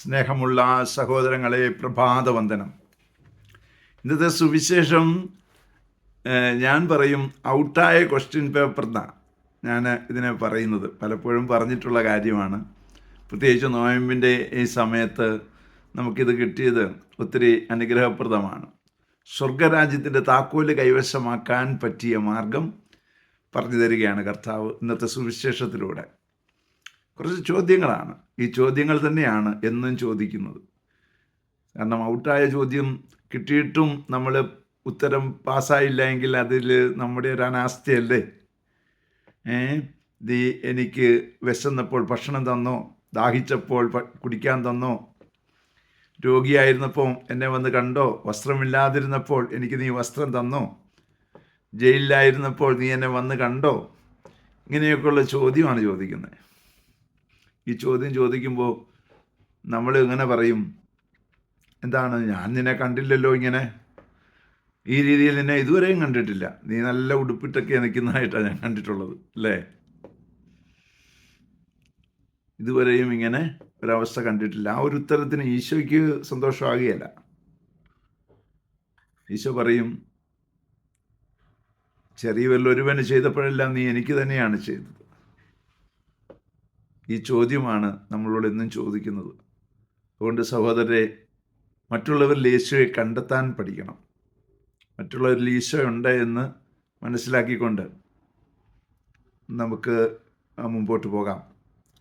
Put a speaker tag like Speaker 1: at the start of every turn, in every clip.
Speaker 1: സ്നേഹമുള്ള സഹോദരങ്ങളെ, പ്രഭാതവന്ദനം. ഇന്നത്തെ സുവിശേഷം ഞാൻ പറയും ഔട്ടായ ക്വസ്റ്റ്യൻ പേപ്പർ എന്നാണ് ഞാൻ ഇതിനെ പറയുന്നത്. പലപ്പോഴും പറഞ്ഞിട്ടുള്ള കാര്യമാണ്. പ്രത്യേകിച്ച് നോയമ്പിൻ്റെ ഈ സമയത്ത് നമുക്കിത് കിട്ടിയത് ഒത്തിരി അനുഗ്രഹപ്രദമാണ്. സ്വർഗരാജ്യത്തിൻ്റെ താക്കോല് കൈവശമാക്കാൻ പറ്റിയ മാർഗം പറഞ്ഞു തരികയാണ് കർത്താവ് ഇന്നത്തെ സുവിശേഷത്തിലൂടെ. കുറച്ച് ചോദ്യങ്ങളാണ്. ഈ ചോദ്യങ്ങൾ തന്നെയാണ് എന്നും ചോദിക്കുന്നത്. കാരണം ഔട്ടായ ചോദ്യം കിട്ടിയിട്ടും നമ്മൾ ഉത്തരം പാസ്സായില്ല എങ്കിൽ അതിൽ നമ്മുടെ ഒരു അനാസ്ഥയല്ലേ. എനിക്ക് വിശന്നപ്പോൾ ഭക്ഷണം തന്നോ, ദാഹിച്ചപ്പോൾ കുടിക്കാൻ തന്നോ, രോഗിയായിരുന്നപ്പോൾ എന്നെ വന്ന് കണ്ടോ, വസ്ത്രമില്ലാതിരുന്നപ്പോൾ എനിക്ക് നീ വസ്ത്രം തന്നോ, ജയിലിലായിരുന്നപ്പോൾ നീ എന്നെ വന്ന് കണ്ടോ, ഇങ്ങനെയൊക്കെയുള്ള ചോദ്യമാണ് ചോദിക്കുന്നത്. ഈ ചോദ്യം ചോദിക്കുമ്പോൾ നമ്മൾ ഇങ്ങനെ പറയും, എന്താണ്, ഞാൻ നിന്നെ കണ്ടില്ലല്ലോ, ഇങ്ങനെ ഈ രീതിയിൽ നിന്നെ ഇതുവരെയും കണ്ടിട്ടില്ല, നീ നല്ല ഉടുപ്പിട്ടൊക്കെ നിൽക്കുന്നതായിട്ടാണ് ഞാൻ കണ്ടിട്ടുള്ളത് അല്ലേ, ഇതുവരെയും ഇങ്ങനെ ഒരവസ്ഥ കണ്ടിട്ടില്ല. ആ ഒരു ഉത്തരത്തിന് ഈശോയ്ക്ക് സന്തോഷമാകുകയല്ല. ഈശോ പറയും, ചെറിയ വല്ലൊരുവന് ചെയ്തപ്പോഴെല്ലാം നീ എനിക്ക് തന്നെയാണ് ചെയ്തത്. ഈ ചോദ്യമാണ് നമ്മളോട് എന്നും ചോദിക്കുന്നത്. അതുകൊണ്ട് സഹോദരരെ, മറ്റുള്ളവരിൽ ഈശോയെ കണ്ടെത്താൻ പഠിക്കണം. മറ്റുള്ളവരിൽ ഈശോ ഉണ്ട് എന്ന് മനസ്സിലാക്കിക്കൊണ്ട് നമുക്ക് മുമ്പോട്ട് പോകാം.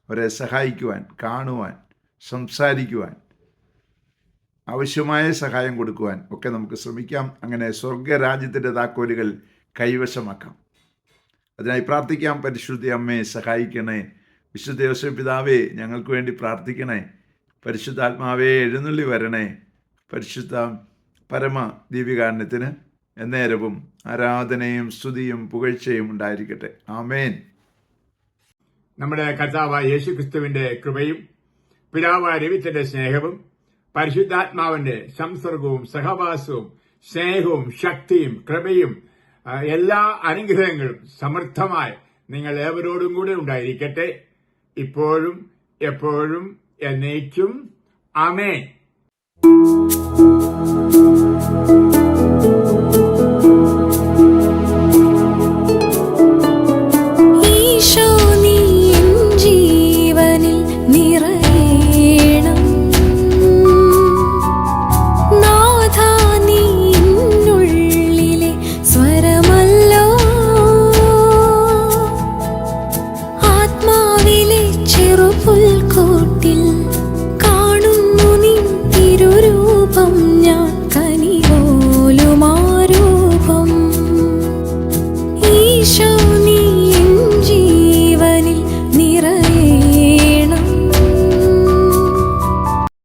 Speaker 1: അവരെ സഹായിക്കുവാൻ, കാണുവാൻ, സംസാരിക്കുവാൻ, ആവശ്യമായ സഹായം കൊടുക്കുവാൻ ഒക്കെ നമുക്ക് ശ്രമിക്കാം. അങ്ങനെ സ്വർഗരാജ്യത്തിൻ്റെ താക്കോലുകൾ കൈവശമാക്കാം. അതിനായി പ്രാർത്ഥിക്കാം. പരിശുദ്ധ അമ്മയെ സഹായിക്കണേ. വിശുദ്ധ യോസേപ്പ് പിതാവേ, ഞങ്ങൾക്ക് വേണ്ടി പ്രാർത്ഥിക്കണേ. പരിശുദ്ധാത്മാവേ, എഴുന്നള്ളി വരണേ. പരിശുദ്ധ പരമ ദീപികാരണത്തിന് എന്നേരവും ആരാധനയും സ്തുതിയും പുകഴ്ചയും ഉണ്ടായിരിക്കട്ടെ. ആമേൻ.
Speaker 2: നമ്മുടെ കർത്താവായ യേശുക്രിസ്തുവിന്റെ കൃപയും പിതാവായ ദൈവത്തിന്റെ സ്നേഹവും പരിശുദ്ധാത്മാവിന്റെ സംസർഗവും സഹവാസവും സ്നേഹവും ശക്തിയും കൃപയും എല്ലാ അനുഗ്രഹങ്ങളും സമൃദ്ധമായി നിങ്ങൾ ഏവരോടും കൂടെ ഉണ്ടായിരിക്കട്ടെ, ഇപ്പോഴും എപ്പോഴും എന്നേക്കും. ആമേൻ.